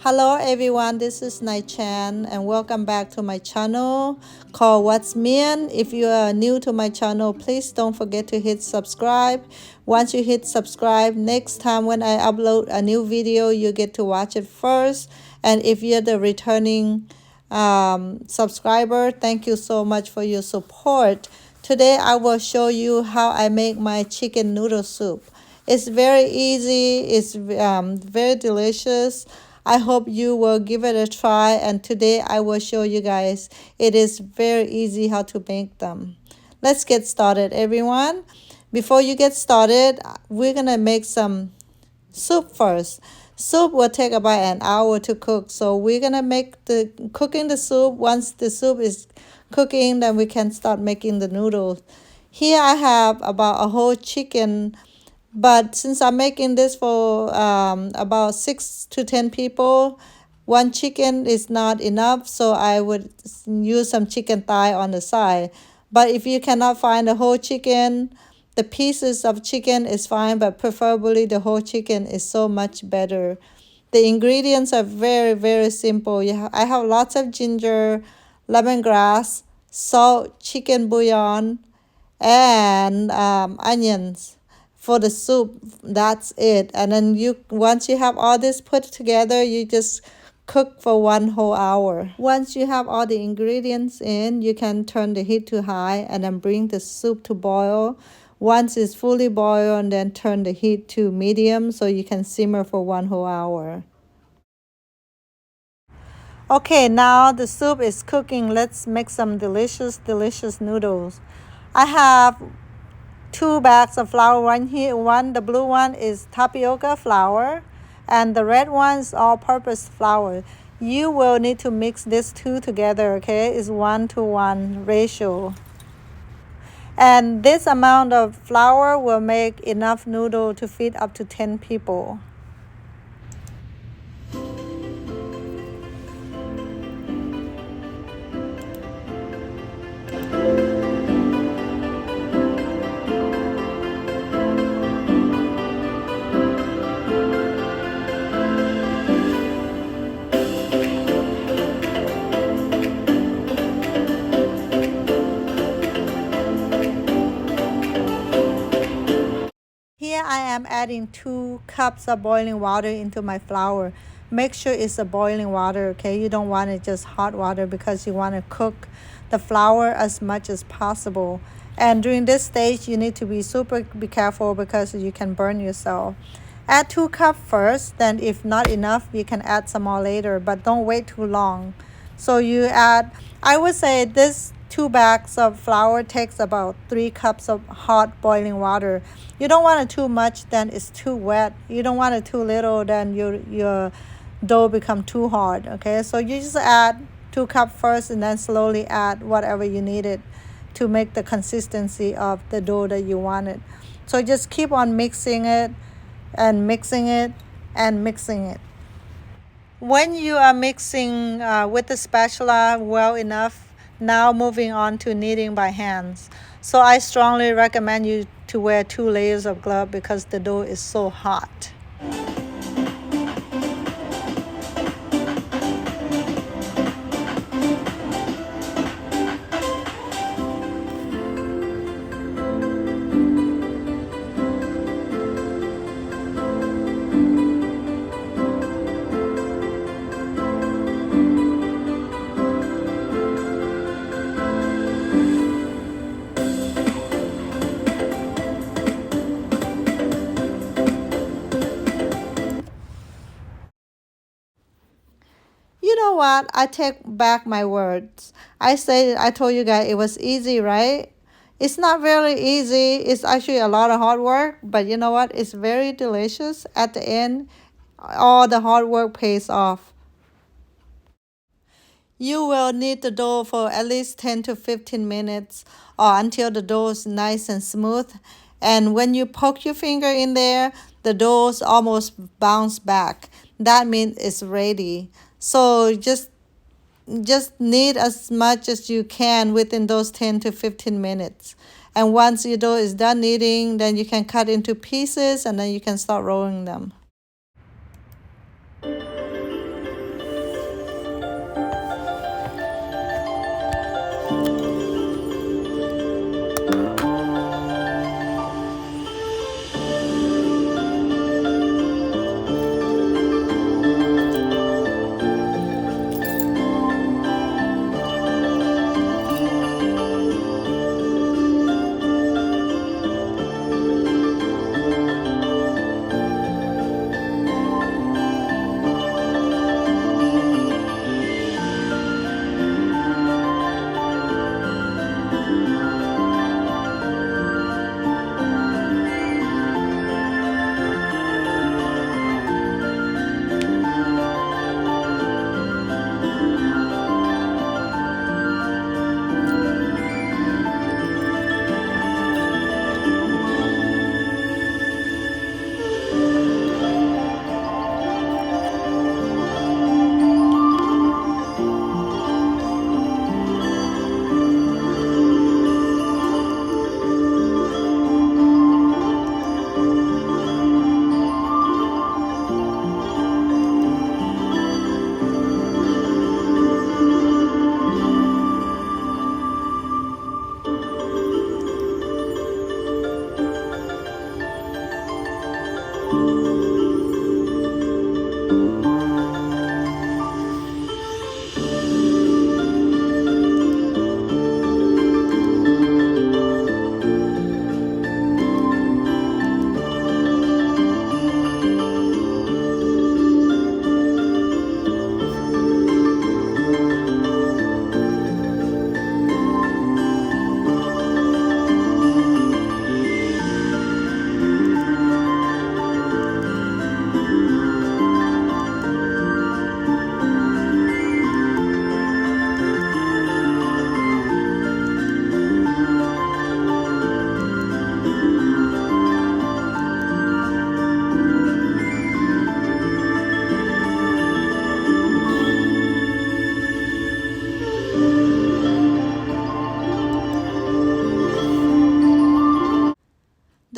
Hello everyone, this is Nai Chan and welcome back to my channel called What's Mean. If you are new to my channel, please don't forget to hit subscribe. Once you hit subscribe, next time when I upload a new video, you get to watch it first. And if you're the returning subscriber, thank you so much for your support. Today I will show you how I make my chicken noodle soup. It's very easy, it's very delicious. I hope you will give it a try, and today I will show you guys it is very easy how to make them. Let's get started everyone. Before you get started, we're gonna make some soup first. Soup will take about an hour to cook, so we're gonna make the cooking the soup. Once the soup is cooking, then we can start making the noodles. Here I have about a whole chicken, but since I'm making this for about 6 to 10 people, one chicken is not enough, so I would use some chicken thigh on the side. But if you cannot find the whole chicken, the pieces of chicken is fine, but preferably the whole chicken is so much better. The ingredients are very simple. I have lots of ginger, lemongrass, salt, chicken bouillon, and onions for the soup. That's it. And then once you have all this put together, you just cook for 1 whole hour. Once you have all the ingredients in, you can turn the heat to high and then bring the soup to boil. Once it's fully boiled, and then turn the heat to medium so you can simmer for 1 whole hour. Okay, now the soup is cooking. Let's make some delicious noodles. I have 2 bags of flour. One here, the blue one is tapioca flour, and the red one is all-purpose flour. You will need to mix these two together. Okay, it's 1-to-1 ratio. And this amount of flour will make enough noodle to feed up to 10 people. Here I am adding 2 cups of boiling water into my flour. Make sure it's a boiling water, okay? You don't want it just hot water because you want to cook the flour as much as possible. And during this stage, you need to be careful because you can burn yourself. Add 2 cups first, then if not enough, you can add some more later, but don't wait too long. So you add, I would say this 2 bags of flour takes about 3 cups of hot boiling water. You don't want it too much, then it's too wet. You don't want it too little, then your dough become too hard. Okay, so you just add 2 cups first and then slowly add whatever you needed to make the consistency of the dough that you wanted. So just keep on mixing it and mixing it and mixing it. When you are mixing with the spatula well enough, now moving on to kneading by hands. So I strongly recommend you to wear 2 layers of glove because the dough is so hot. You know what? I take back my words. I told you guys it was easy, right? It's not really easy. It's actually a lot of hard work, but you know what? It's very delicious. At the end, all the hard work pays off. You will knead the dough for at least 10 to 15 minutes or until the dough is nice and smooth. And when you poke your finger in there, the dough's almost bounce back. That means it's ready. So just knead as much as you can within those 10 to 15 minutes. And once your dough is done kneading, then you can cut into pieces and then you can start rolling them.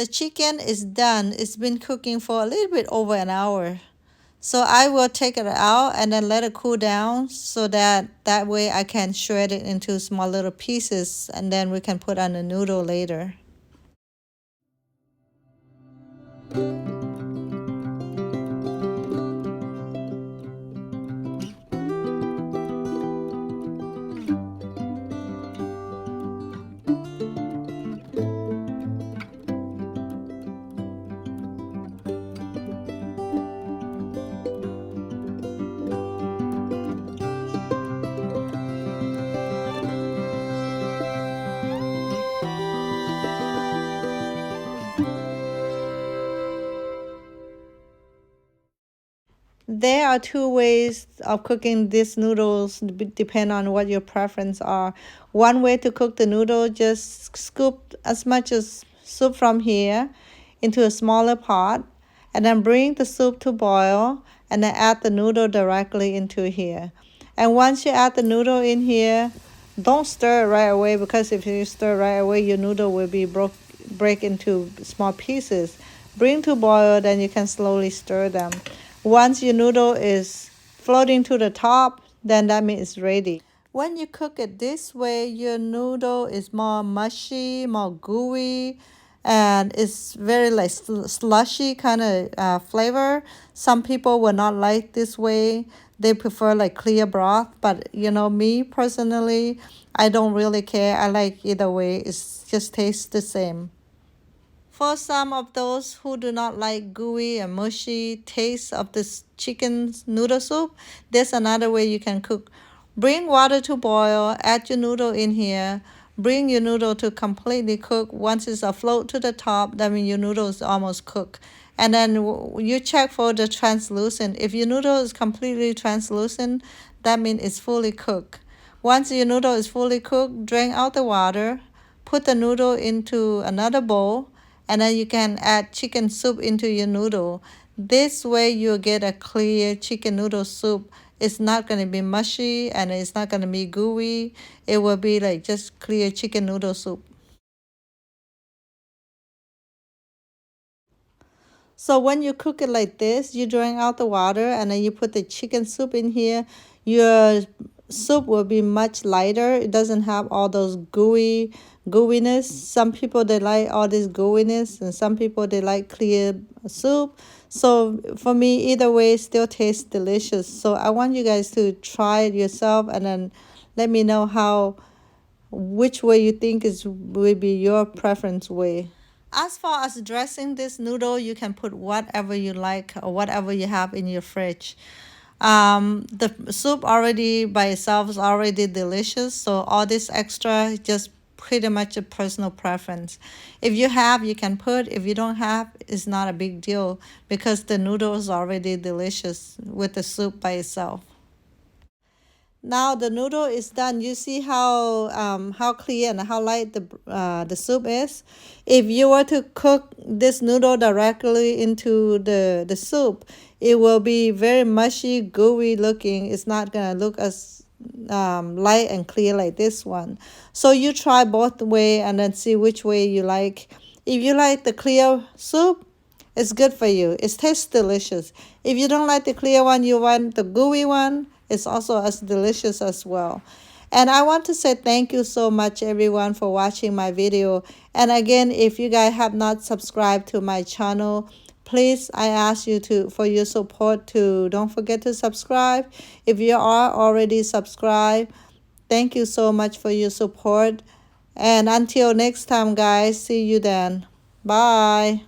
The chicken is done. It's been cooking for a little bit over an hour. So I will take it out and then let it cool down so that way I can shred it into small little pieces and then we can put on a noodle later. There are two ways of cooking these noodles, depend on what your preference are. One way to cook the noodle, just scoop as much as soup from here into a smaller pot and then bring the soup to boil and then add the noodle directly into here. And once you add the noodle in here, don't stir it right away because if you stir right away, your noodle will be break into small pieces. Bring to boil, then you can slowly stir them. Once your noodle is floating to the top, then that means it's ready. When you cook it this way, your noodle is more mushy, more gooey, and it's very like slushy kind of flavor. Some people will not like this way. They prefer like clear broth, but you know, me personally, I don't really care. I like either way. It's just tastes the same. For some of those who do not like gooey and mushy taste of this chicken noodle soup, there's another way you can cook. Bring water to boil, add your noodle in here, bring your noodle to completely cook. Once it's afloat to the top, that means your noodle is almost cooked. And then you check for the translucent. If your noodle is completely translucent, that means it's fully cooked. Once your noodle is fully cooked, drain out the water, put the noodle into another bowl, and then you can add chicken soup into your noodle. This way you'll get a clear chicken noodle soup. It's not going to be mushy and it's not going to be gooey. It will be like just clear chicken noodle soup. So when you cook it like this, you drain out the water and then you put the chicken soup in here. Your soup will be much lighter. It doesn't have all those gooiness. Some people they like all this gooiness and some people they like clear soup. So for me, either way, it still tastes delicious. So I want you guys to try it yourself and then let me know which way you think is will be your preference way. As far as dressing this noodle, you can put whatever you like or whatever you have in your fridge. The soup already by itself is already delicious, so all this extra is just pretty much a personal preference. If you have, you can put. If you don't have, it's not a big deal because the noodle is already delicious with the soup by itself. Now the noodle is done. You see how clear and how light the soup is. If you were to cook this noodle directly into the soup, it will be very mushy, gooey looking. It's not gonna look as light and clear like this one. So you try both way and then see which way you like. If you like the clear soup, it's good for you. It tastes delicious. If you don't like the clear one, you want the gooey one, it's also as delicious as well. And I want to say thank you so much everyone for watching my video. And again, if you guys have not subscribed to my channel, please I ask you to for your support to don't forget to subscribe. If you are already subscribed, thank you so much for your support. And until next time guys, see you then. Bye.